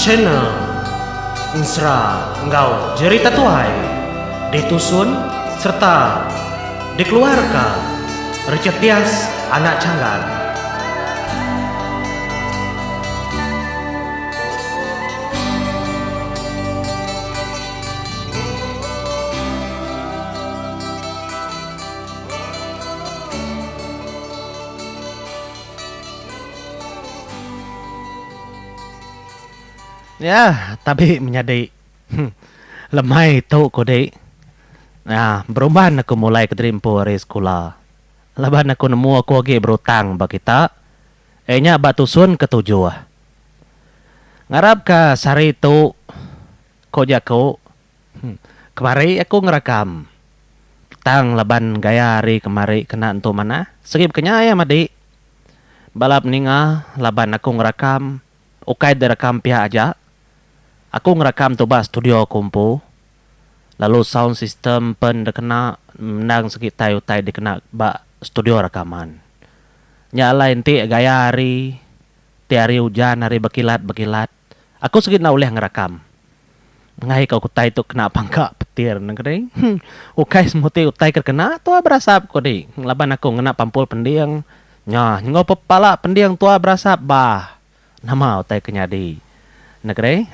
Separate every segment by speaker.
Speaker 1: channel Insra Engkau Jerita Tuai Ditusun serta dikeluarga Richard Tias Anak Canggan.
Speaker 2: Ya, tapi menyadari lemai tu ko dek. Nah, berubahan aku mulai ke Drimpo hari sekolah. Laban aku nemu aku lagi berutang bagi kita. Enya batusun ketujuh. Ngarap ka sari tu ko jako. Kemari aku ngerakam. Tang laban gaya hari kemari kena entu mana? Segip kenya ya madi. Balap ninga laban aku ngerakam. Ukai direkam pihak aja. Aku ngerakam tu bah studio kumpu. Lalu sound system pun dekena menang sikit tayu-tayu dekena ba studio rekaman. Nyala inti gaya hari, ti hari hujan, hari berkilat-berkilat. Aku sikit nak boleh ngerakam. Ngai kau kutai tu kena pangkak petir nengkering. Ukai semuti utai kena tua berasap ko di. Laban aku ngena pampul pendiang. Nya, ngopo pala pendiang tua berasap bah. Nama utai kenyadi. Negeri,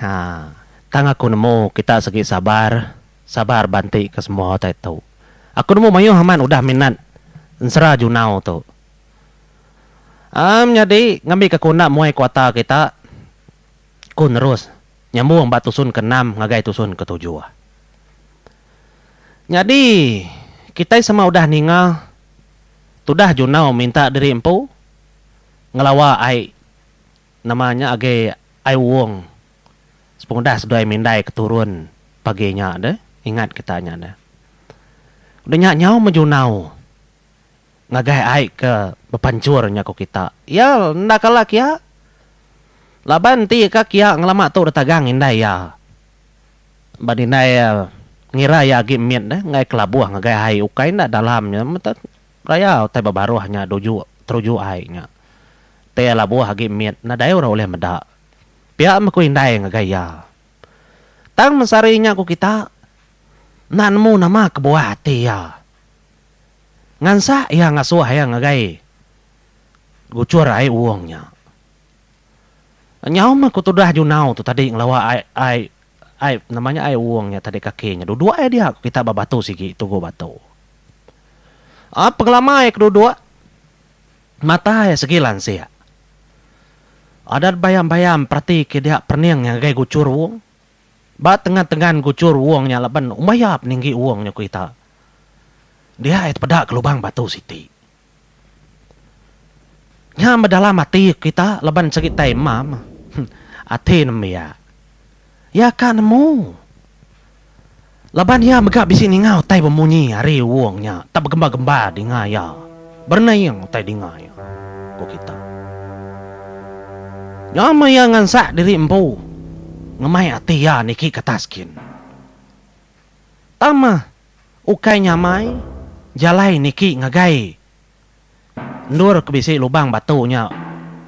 Speaker 2: tang aku nemu kita segi sabar banti ke semua utai tu. Aku nemu mayu haman udah minat ensera junau tu. Jadi ngambil ke kuna muai kuata kita kun terus nyambung batusun ke-6 ngagai tusun ke-7. Jadi kita sama udah ningal tudah junau minta dari empu ngelawa ai namanya age ai wong. Sepengudah sedai mindai keturun paginya deh. Ingat kitanya deh. Udah nyau menjunau. Ngagai ai ke bepancurnya ko kita. Ya ndak kalak ya. Laban ti ka kia ngelama tu udah tagang indai ya. Badinai ngira ya gimit deh. Ngai kelabuah ngagai ai ukai ndak dalamnya. Mata raya tai babaruhnya teruju ai nya. Te labuah gimit. Nah dayo ora oleh medak. Pihak aku indai ngagaya. Tang mesarinya aku kita. Nanmu nama kebuah hati ya. Ngansa ya ngasuh ya ngagai. Gucur ai uangnya. Nyau mah aku tudah junau tu tadi ngelawa ai namanya ai uangnya tadi kakinya. Dua-dua dia aku kita babatu sigi tugu batu. Pengalaman ai kedua-dua. Mata ya segilan sih ya. Ada bayam-bayam perti ke dia perniang yang gay gucur uang. Ba tengah-tengah gucur uangnya laban umayap ninggi uangnya kita. Dia itu pada ke lubang batu siti. Nya mendalam hati kita laban sakit tai mam. Hati nemia. Ya kan nemu. Laban ya megak bisi ningau tai bemunyi hari uangnya. Tak bergemba-gemba di ngaya. Bernayang tai di ngaya. Ko kita. Nyama yang ngansak diri empu. Ngemai hati ya niki kataskin. Tama. Ukai nyamai. Jalai niki ngagai. Nur kebisi lubang batunya.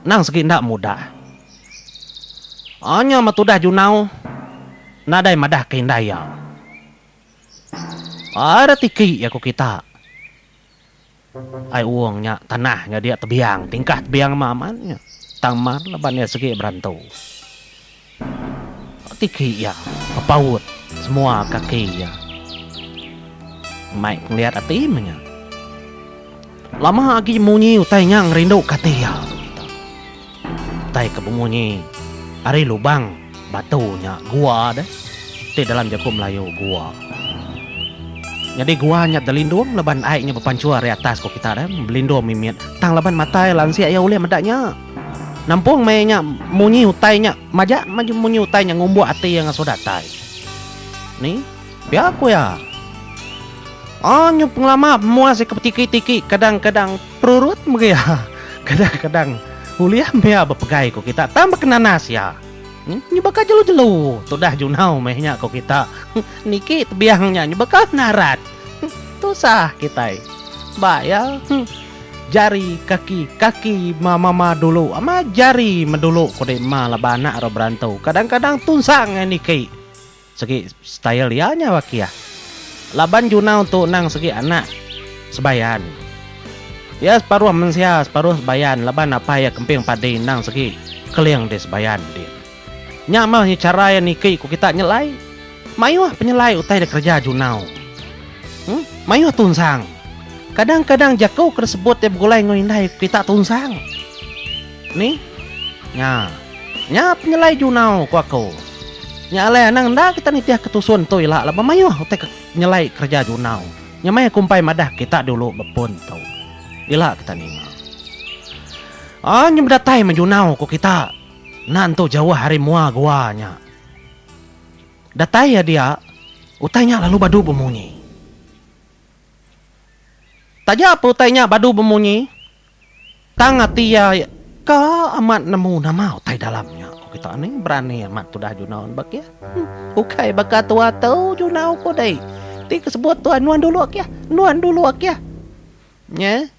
Speaker 2: Nang segi ndak mudah. Anya matudah junau. Nadai madah keindaya. Ada tiki ya ku kita. Ai uangnya tanahnya dia tebiang. Tingkat tebiang mamannya. Tangmar labannya segi berantau. Tiki ya, kepaut semua kaki ya. Mai ngeliat atimnya. Lama lagi munyi utainya ngerindu kati ya. Utai kemunyi. Ari lubang batunya gua deh. Di dalam jago Melayu gua. Jadi gua nyat delindung leban airnya berpancur di atas kok kita deh. Belindung mimit. Tang leban matai lansia ya uleh medaknya. Nampung mainnya munyi utainya maju munyi utainya ngumbu ati yang sudatai. Nih, biar aku ya. Nyu penglama muas ketiki-tiki kadang-kadang perurut mungkin ya. Kadang-kadang kuliah mea bepegai kok kita tambah kena nas ya. Nyubaka jelu-jelu. Tu dah junau mehnya kok kita. Niki tebiangnya nyubaka narat. Tu sah kita. Ba ya. jari kaki mama dulu ama jari mendulu kode ma labana ro berantau kadang-kadang tunsang ni kai segi style lianya wakia laban juna untuk nang segi anak sebayan ya separuh mensia separuh sebayan laban apa ya kemping pade nang segi keliang des sebayan dia nya mah ni cara yang ni kai ku kita nyelai mayu penyelai utai de kerja junau mayu tunsang kadang-kadang jakau tersebut ya begulai ngoindai kita tunsang ni nya penyelai junau ku aku nya ale nang nda kita ni tiah ketusun tu ila laba mayu utai nyelai kerja junau nya mai kumpai madah kita dulu bepun tau ila kita ni nyum datai menjunau ku kita nanto jauh hari mua guanya datai ya dia utainya lalu badu bemunyi taja apa utainya badu bemunyi tangati ya ka amat nemu nama utai dalamnya ku kita ni berani amat tu dah junau bak ya ukai baka tua tau junau ko dai ti kesebut tuan nuan dulu ak ya nya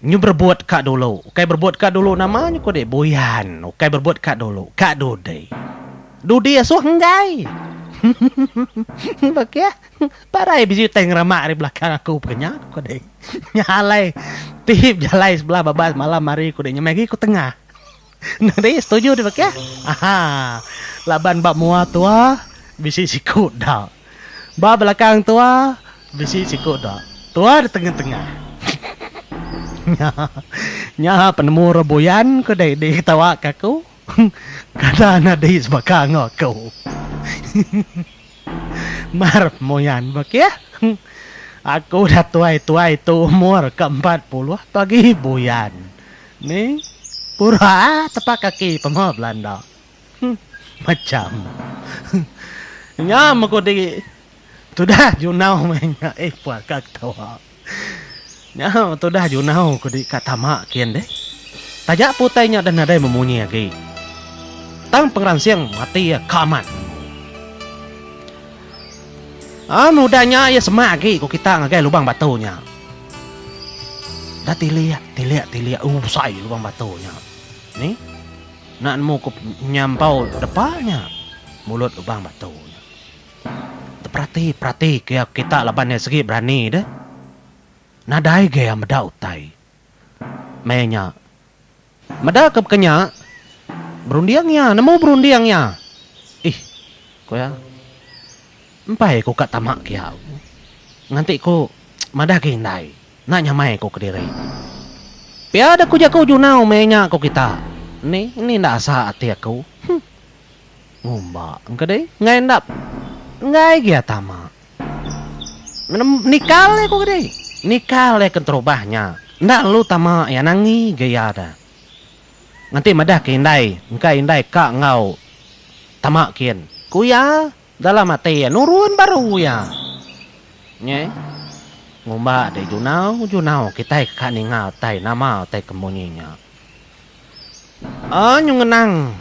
Speaker 2: nyu berbuat kak dulu ukai berbuat kak dulu namanya ko dai boyan ukai berbuat kak dulu kak dodai dudi asuh enggai bak ya parai biji teng ramak di belakang aku penyak ko dai nyalai tip jalai sebelah babas malam hari ko dai nyamagi ku tengah nah dai setuju deh bak ya laban bab mua tua bisi sikut dah bab belakang tua bisi sikut dah tua di tengah-tengah nya penemu reboyan ko dai tawa kaku kada na dai sebakang aku mar moyan bak ya aku dah tuai tu umur ke-40 pagi boyan ni pura tapak kaki pemah Belanda macam nya mako di tu dah junau mainnya puak kak tawa nya tu dah junau ko di katama kian deh tajak putainya dan nadai memunyi lagi tang pengrangsiang mati ya kaman mudahnya ya semak lagi kok kita ngagai lubang batunya dah tiliak usai lubang batunya ni nak mau nyampau depannya mulut lubang batunya perhati kayak kita labannya segi berani deh nadai gaya meda utai mainnya meda ke kenya berundiangnya nemu berundiangnya kau ya empai ko kat tamak kiau nganti ko madah kindai nak nyamai ko kediri piada ku jakau junau mainnya ko kita ni ndak asa ati aku ngomba engke ngai ndap ngai gia tamak nikal ko gede nikal kentrobahnya ndak lu tamak ya nangi gaya dah nganti madah kindai engkai indai ka ngau tamak kian ku ya dalam mati ya nurun baru ya nye ngomba de junau kita ka ninga tai nama tai kemunyinya nyung ngenang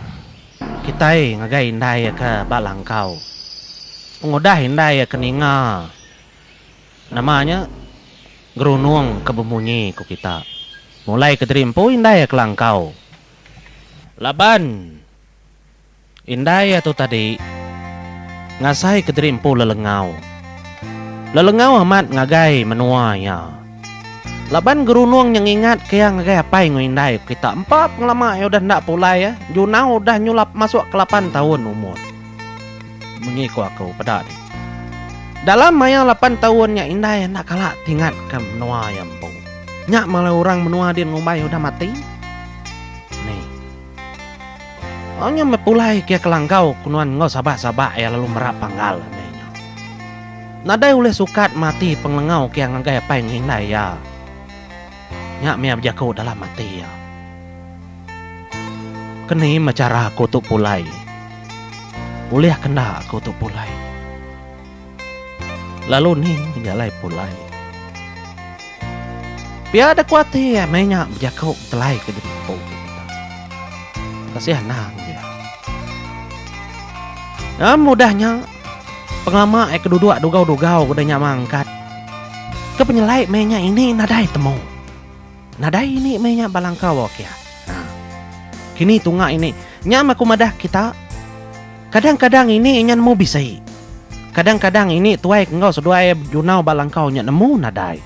Speaker 2: kita ngagai indai ke balangkau ngodah indai ke ninga namanya gerunung kebemunyi ku kita mulai ke Trimpo indai ke langkau laban indai tu tadi ngasai ke Trimpo lelengau amat ngagai menua ya laban gerunung yang ingat kaya ngagai apa yang ngindai kita empat ngelama ya udah ndak pulai ya junau udah nyulap masuk ke 8 tahun umur mengiku aku pada ni dalam maya 8 tahunnya indai nak kalah tingkat ke menua yang pun nyak malah orang menua dia ngumbai udah mati nih hanya mepulai kia kelangkau kunuan ngau sabak ya lalu merap panggal nanya nadai oleh sukat mati penglengau kia ngagai apa yang hindai ya nyak miap jakau dalam mati ya keni macara aku tu pulai boleh kena aku tu pulai lalu ni menjalai pulai piada kuati ya menyak jakau telai ke Trimpo kasihan nang dia mudahnya penglama keduduk dugau kudanya mangkat ke penyelai mainnya ini nadai temu Nadai ini menya balangkau kia. Nah, kini tunga ini nya maku madah kita. Kadang-kadang ini inyan mau bisai. Kadang-kadang ini tuai engkau seduai junau balangkau nya nemu nadai.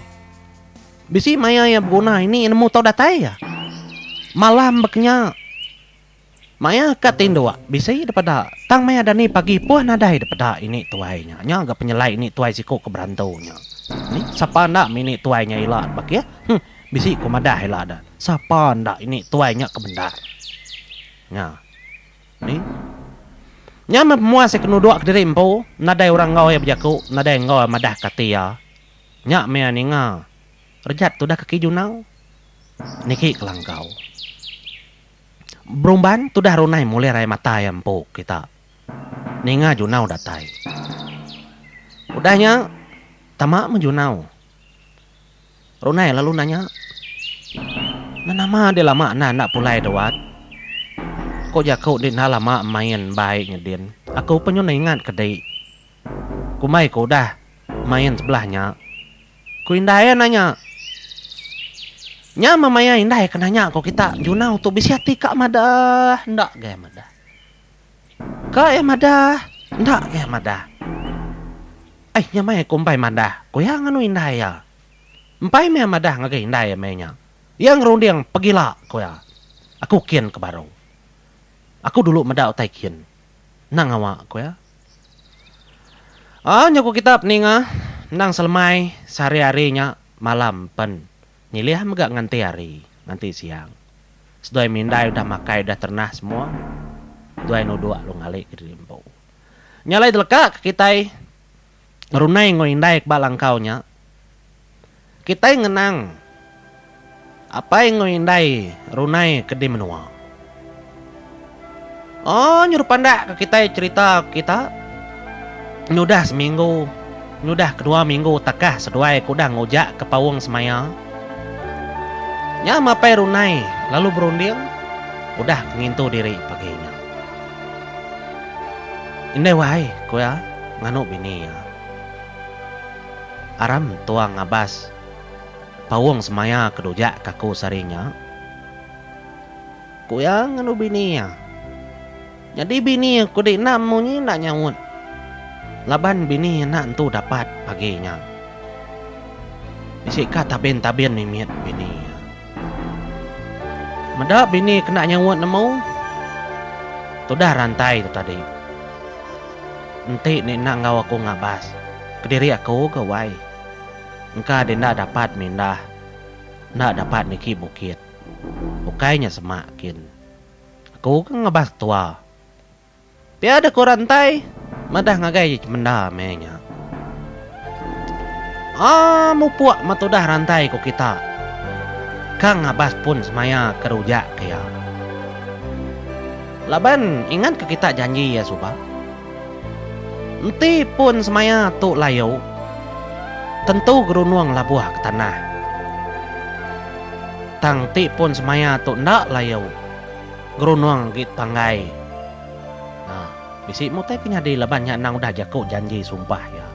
Speaker 2: Bisi maya ya guna ini nemu tau datai ya. Malam beknya maya katin doa bisai daripada tang maya dani pagi puah nadai daripada ini tuainya. Nya agak penyelai ini tuai siko keberantaunya. Ni sapa ndak mini tuainya ilat bak ya. Bisi ko madah ila ada. Sapa ndak ini tuainya kebendar. Nya. Ni. Nya memua se kenu doa kediri empo, nadai orang ngau ya berjaku, nadai ngau madah katia. Nya mea ninga. Rejat tu dah kaki junau. Niki kelangkau. Berumban tu dah runai mulai rai mata yang empo kita. Ninga junau datai. Udahnya tamak menjunau. Runai lalu nanya, nama dia lama nak pulai dawat. Kok jakau din lama main baiknya din. Aku penyun ingat kedai. Ku mai kau dah main sebelahnya. Ku indahnya nanya. Nya mamaya indah kenanya kok kita junau tu bisi hati kak madah. Ndak gaya madah. Kak ya madah. Ndak gaya madah. Nya mai kumpai madah. Ku yang anu indah ya. Empai mea madah ngagai indah ya menya. Yang runding pegila ko ya. Aku kian ke baru. Aku dulu madah utai kian. Nang awak ko ya. Nyaku kitab ninga. Nang selmai sehari-harinya malam pen. Nyilih megak nganti hari, nganti siang. Sedoi mindai udah makai udah ternah semua. Dua nudua lu ngalik ke rimpo. Nyalai deleka ke kitai. Runai ngoindai ke balangkaunya. Kitai ngenang. Apa yang ngoindai runai ke di menua. Nyuruh pandak ke kitai cerita kita. Nudah seminggu. Nudah kedua minggu takah seduai kuda ngojak ke pawang semaya. Nya mapai runai lalu berunding. Udah ngintu diri paginya. Indai wahai ko ya nganu bini ya. Aram tua ngabas. Pawang semaya kedojak kaku sarinya. Ko ya nganu bini ya. Jadi bini ko di namunyi nak nyawut. Laban bini nak entu dapat paginya. Bisi kata taben mimit bini. Madak bini kena nyawut nemu. Tu dah rantai tu tadi. Enti ni nak ngau aku ngabas. Kediri aku ke wai. Engkau dia nak dapat mindah. Nak dapat niki bukit. Bukainya semakin. Aku kan ngabas tua. Tiada ku rantai. Madah ngagai mendah menya. Mupuak matudah rantai ku kita. Kang ngabas pun semaya kerujak kaya. Laban ingat ke kita janji ya suba. Enti pun semaya tu layau. Tentu gerunuang labuah ke tanah. Tangti pun semaya tu ndak layau. Gerunuang git panggai. Nah, bisi mutai kenya di labannya nang udah jago janji sumpah ya.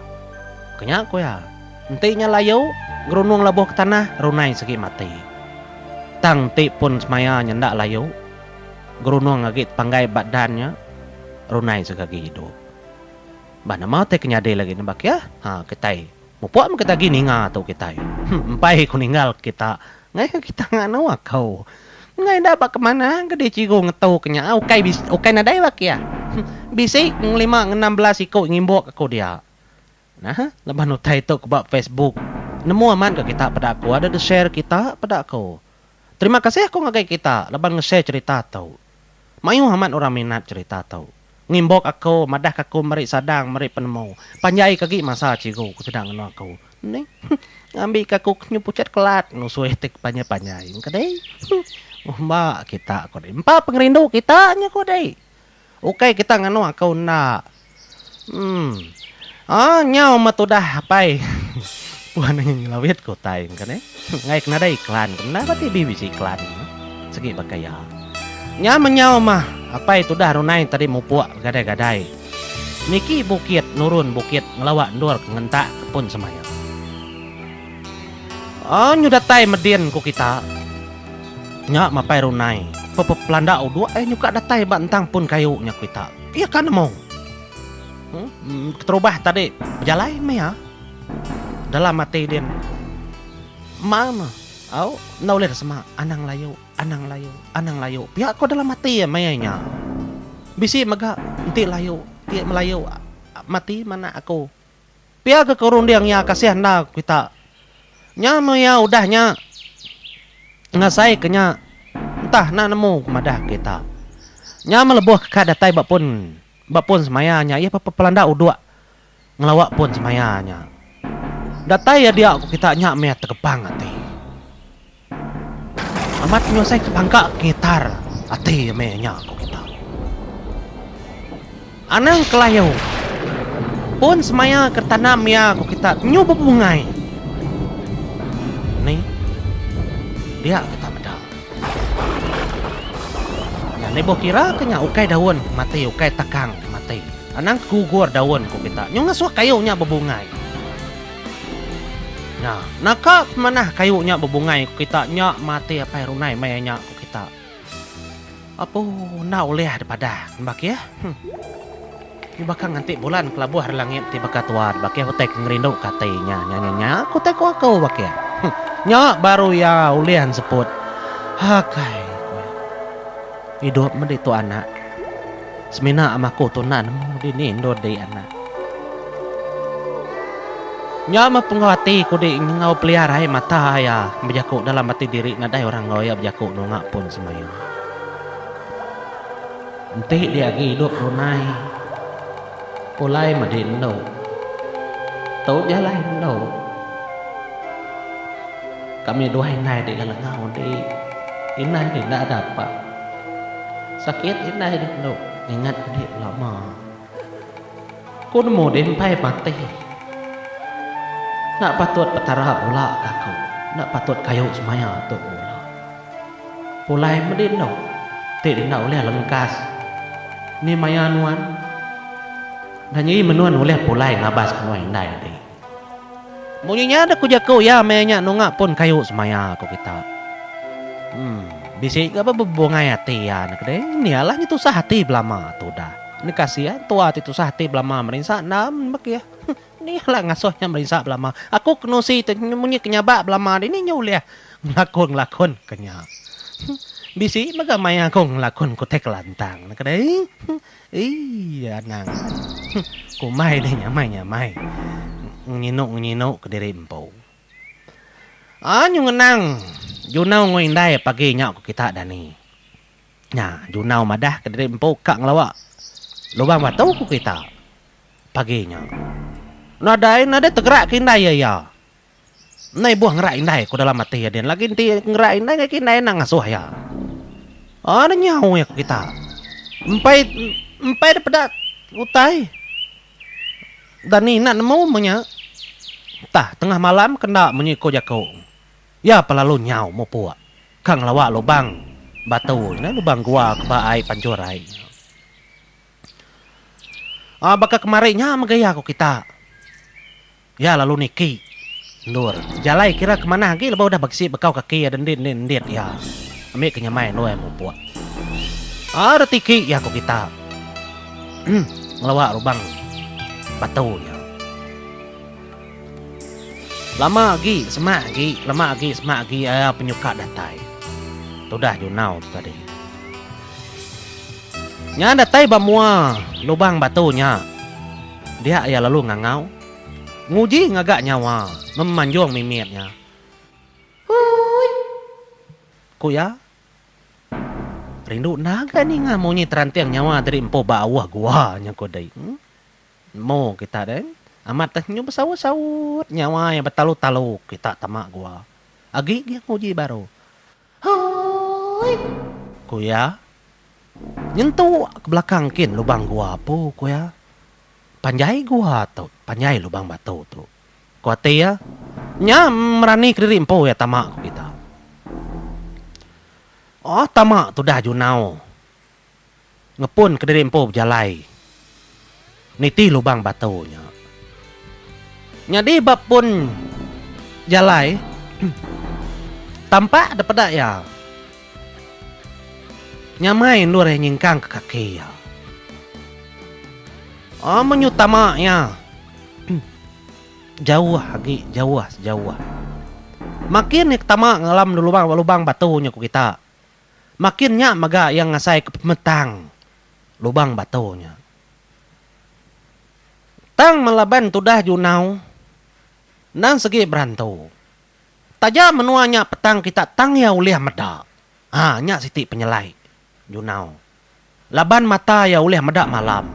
Speaker 2: Kenya ko ya. Entinya layau, gerunuang labuah ke tanah, runai segi mati. Tangti pun semaya ndak layau. Gerunuang git panggai badannya, runai segi hidup. Bana mau te kenya di lagi nembak ya. Ketai. Mupuak kita gini atau kita. Empai ku ninggal kita. Ngai kita nganu kau. Ngai dapat kemana? Gede cigo ngetau kenya. Ukai nadai wak ya. Bisik 5-16 iko ngimbok aku dia. Nah, lepas nutai tu ke Facebook. Nemu aman ke kita pada aku. Ada share kita pada aku. Terima kasih aku ngagai kita. Lepas nge-share cerita tau. Mayu aman orang minat cerita tau. Ngimbok aku, madah aku meri sadang, meri penemu. Panjai kaki masa cigo, aku sedang ngenu aku. Ni, ambil aku nyupucat kelat, nusuh etik panjai-panjai. Kadai, mbak kita, kodai. Empat pengerindu kita, nya kodai. Oke, kita ngenu aku nak. Nyaw matudah apai. Puan yang ngelawit ko tayo, kadai. Ngay kena iklan, kena pati BBC iklan. Segi bakaya. Nya menyaw mah. Apa itu dah runai tadi mupuak gadai-gadai. Niki bukit nurun bukit ngelawak ndur ngentak kepun semaya. Nyudatai medin ku kita. nya mapai runai. Pelanda udua nyuka datai bantang pun kayunya kita. Iya kan mo. Terubah tadi berjalan me ya. Dalam mati din. Mama, au naulir sama anang layo. Pihak ko dalam mati ya mayanya. Bisi maga enti layo, ti melayo mati mana aku. Pihak ke kurung dia nya kasihan na kita. Nya maya udahnya ngasai kenya entah na nemu kemadah kita. Nya melebuh ke datai bapun semayanya ia pelanda udua ngelawak pun semayanya. Datai ya dia aku kita nya me tegepang ati. Amat nyosai ke bangka gitar ati me nya aku kita. Anang kelayo pun semaya kertanam ya aku kita nyoba bungai. Nih dia kita medal. Ya nebo kira kenya ukai daun mati ukai takang mati. Anang gugur daun ku kita. Nyo ngasuh kayunya bebungai. Nah, naka mana kayunya bebungai ku kita nya mati apa runai mayanya ku kita. Apa na oleh daripada mbak ya? Di bakang nanti bulan kelabuh hari langit di bakat tuan bakia hotek ngerindu katanya nya kotek aku bakia. Nya baru ya ulian seput. Hakai. Hidup mende tu anak. Semina amaku tu nan di nindo de anak. Nya ma pengawati ku de ngau pelihara mata ya berjaku dalam mati diri nadai orang ngoya berjaku nungak pun semaya. Enti dia hidup runai. Pulai madin no. Tốt giá lain no. Kami dua ini di dalam ngau di. Ini tidak dapat. Sakit ini di no. Ingat di lama. Ku nemu din pai mati. Nak patut petara pula aku. Nak patut kayu semaya tu pula. Pulai madin no. Tidak nak oleh lengkas. Ni maya nuan. Dan ini menuan oleh pulai ngabas kenuai ndai tadi. Munyinya ada kujaku ya menya nunga pun kayu semaya aku kita. Bisik apa bebongai hati ya nak deh. Ini alah itu sah hati belama tu dah. Ini kasihan tua itu sah hati belama merinsak nam mak ya. Ini alah ngasuhnya merinsak belama. Aku kenusi tu munyi kenyabak belama ini nyuliah ngelakon kenya. Bisi maga maya kong lakon ko tek lantang nak deh. Iya nang. Kumai deh nyamai. Ngino ke diri empau. Anyo ngenang. Junau ngoin dai pagi nyak ko kita dani. Nya, junau madah ke diri empau kak ngelawak. Lubang batu ko kita. Paginya. Nada tegrak kindai ya. Nai buah ngerak indai ko dalam mati ya den. Lagi ti ngerak indai kindai nang ngasuh ya. Ada nyawa ya kita. Empai daripada utai. Dan ni nak nemu menya. Tah tengah malam kena menyiko jako. Ya pelalu nyaw mau puak. Kang lawak lubang batu, na lubang gua kebaai panjorai. Baka kemarinya megaya ko kita. Ya lalu niki. Nur, jalai kira kemana lagi lebau dah baksi bekau kaki dan din ya. Ambil kenyamai lo yang mau buat. Ada tiki ya kok kita. Ngelawak lubang batunya. Lama lagi, semak lagi penyuka datai. Tu dah junau tu tadi. Nya datai bamua lubang batunya. Dia ya lalu ngangau. Nguji ngagak nyawa, memanjung mimirnya. Kuya rindu naga ni nga mo ni terantiang nyawa dari empo bawah gua nya ko dai. Mo kita den amat nyo besawut nyawa yang betalu-talu kita tamak gua. Agi dia nguji baru. Hoi. Kuya nyentuh ke belakang kin lubang gua po kuya. Panjai gua tu, panjai lubang batu tu. Kuate ya. Nya merani ke diri empo ya tamak kita. Oh tamak tu dah junau. Ngepun ke diri empo berjalai. Niti lubang batunya. Jadi bab pun jalai. Tampak daripada ya. Nyamai nure nyingkang ke kaki ya. Menyutama ya. Jauh lagi, jauh. Makin nik tama ngalam lubang batunya ku kita. Makinnya maga yang ngasai ke pemetang lubang batunya. Tang melaban tudah junau. Nan segi berantu. Taja menuanya petang kita tang ya uliah meda. Nya siti penyelai junau. Laban mata ya uliah meda malam.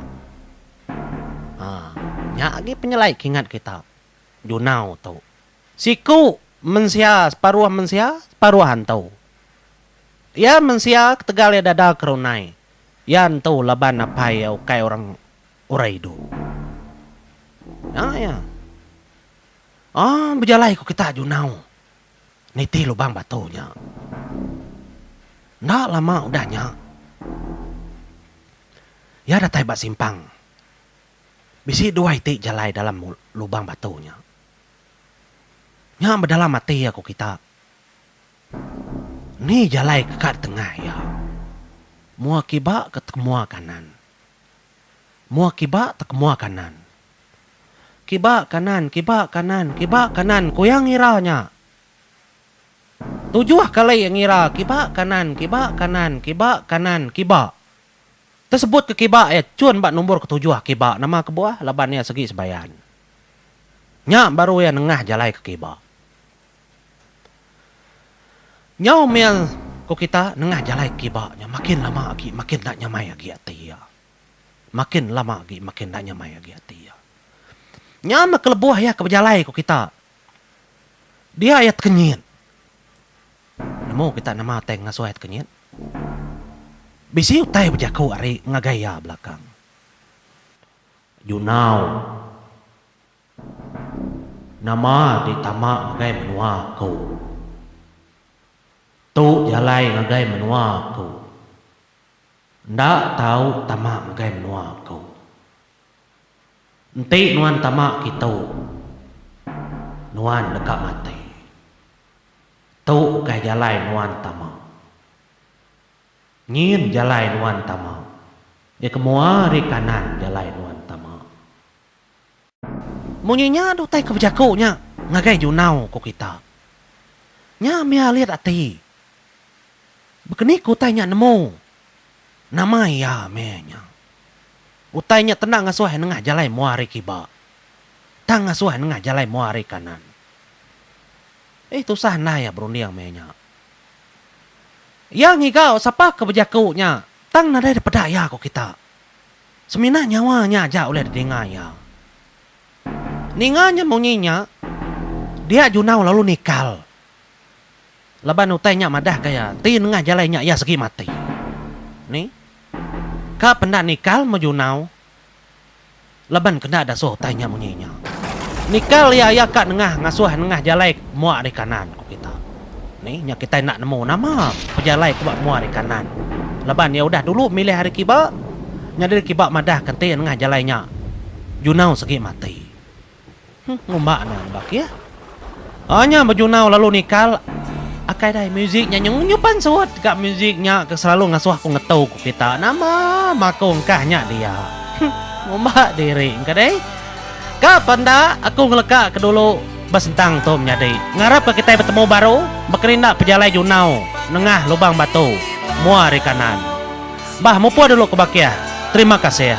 Speaker 2: Nya lagi penyelai kingat kita. Junau tu. Siku mensia separuh hantau. Ya mensia ketegal ya dada kerunai. Yan tu laban apa ya ukai orang uraidu. Ya. Berjalai ku kita junau. Niti lubang batunya. Ndak lama udahnya. Ya datai bak simpang. Bisi dua itik jalai dalam lubang batunya. Nya berdalam mati aku kita. Ni jalai ke kat tengah ya. Mua kibak ke mua kanan. Mua kibak ke mua kanan. Kibak kanan. Kuyang ngiranya. 7 kali yang ngira. Kibak kanan. Tersebut ke kibak ya. Cuan bak nombor ke-7 kibak. Nama kebuah labannya segi sebayan. Nya baru ya nengah jalai ke kibak. Nyau mian ko kita nengah jalai kibaknya. Makin lama lagi, makin tak nyamai lagi hati ya. Makin lama lagi, makin tak nyamai lagi hati ya. Nyama kelebuah ya keberjalai ko kita. Dia ayat kenyit. Namo kita nama teng ngasuh ayat kenyit. Bisi utai berjaku ari ngagaya belakang. Junau. Nama ditama ngagai menua ko. Tu jalai ngagai menua ko. Ndak tahu tama ngagai menua ko. Enti nuan tama kita. Nuan dekat mati. Tu kai jalai nuan tama. Nyin jalai nuan tama. Ya kemua ri kanan jalai nuan tama. Munyinya do tai keberjakunya. Ngagai junau ko kita. Nya mia lihat ati. Begini ku tanya nemu. Nama ya menya. Utainya tenang ngasuh nengah jalai muari kiba. Tang ngasuh nengah jalai muari kanan. Itu sana ya Bruni yang menya. Yang igau sapa keberjakunya. Tang nadai pedaya ko kita. Semina nyawanya aja oleh dengar ya. Ninganya munyinya. Dia junau lalu nikal. Laban utainya madah kaya. Ti nengah jalainya ya segi mati. Ni. Ka pendak nikal majunau. Laban kena ada soh tanya munyinya. Nikal ya kak nengah ngasuh nengah jalai muak di kanan ko kita. Ni nya kita nak nemu nama pejalai ke bak muak di kanan. Laban ya udah dulu milih hari kiba. Nya dari kiba madah kenti nengah jalainya. Junau segi mati. Ngombak nan bak ya. Hanya bajunau lalu nikal. Akai dai muziknya nyupan suat kak muziknya ke selalu ngasuh aku ngetau ku kita nama makong kahnya dia. Ngombak diri kadai. Kapan dah aku ngeleka ke dulu basentang tom nyadai. Ngarap ke kita bertemu baru berkerindak pejalai junau nengah lubang batu muari kanan. Bah mupo dulu ke bakia. Terima kasih ya.